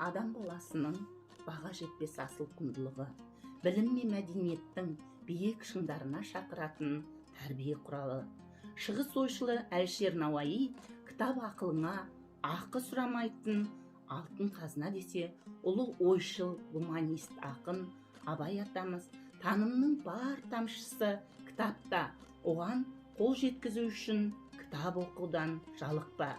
адам баласының баға жетпес асыл құндылығы, білім мен мәдениеттің биік шыңдарына шақыратын тәрбие құралы. Шығыс ойшылы Әлішер Науаи кітап ақылыңа ақы сұрамайтын алтын қазына десе, ұлы ойшыл гуманист ақын Абай атамыз танымның бар тамшысы кітапта, оған қол жеткізу үшін кітап оқудан жалықпа.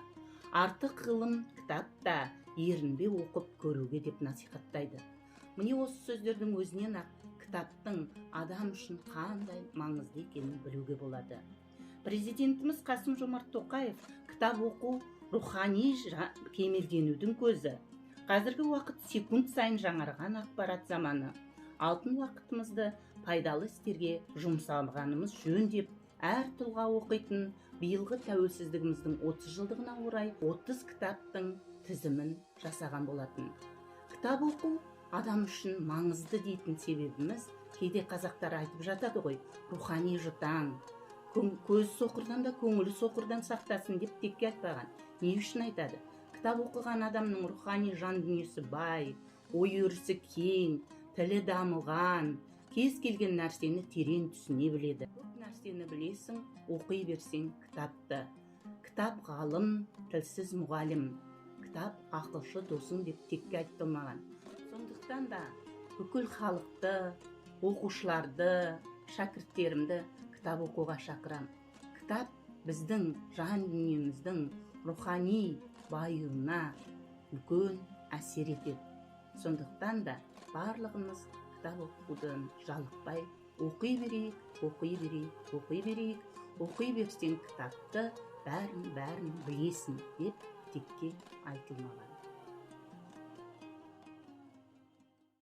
Артық ғылым кітапта, ерінбе оқып көруге деп насихаттайды. Міне осы сөздердің өзінен ақ кітаптың адам үшін қандай маңызды екенін білуге болады. Президентіміз Қасым-Жомарт Тоқаев кітап оқу рухани кемелденудің көзі. Қазіргі уақыт секунд сайын жаңарған ақпарат заманы. Алтын уақытымызды пайдалы істерге жұмсағанымыз жөн деп, әр тұлға оқитын биылғы тәуелсіздігіміздің 30 жылдығына орай 30 кітаптың тізімін жасаған болатын. Кітап оқу адам үшін маңызды дейтін себебіміз, кейде қазақтар айтып жатады ғой, рухани жұтаң, көз соқырдан да көңілі соқырдан сақтасын деп текке айтпаған. Не үшін айтады? Кітап оқыған адамның рухани жан дүниесі бай, ой өрісі кең, тілі дамыған, кез келген нәрсені терең түсіне біледі. Көп нәрсені білесің, оқи берсең кітапты. Кітап ғалым, тілсіз мұғалім. Кітап ақылшы досың деп текке айтылмаған. Сондықтан да бүкіл халықты, оқушыларды, шәкірттерімді кітап оқуға шақырам. Кітап біздің жан дүниеміздің рухани байуына үлкен әсер етеді. Сондықтан да барлығымыз кітап оқудан жалықпай оқи берейік. Оқи берсең кітапты бәрін білесің деп текке айтылмаған.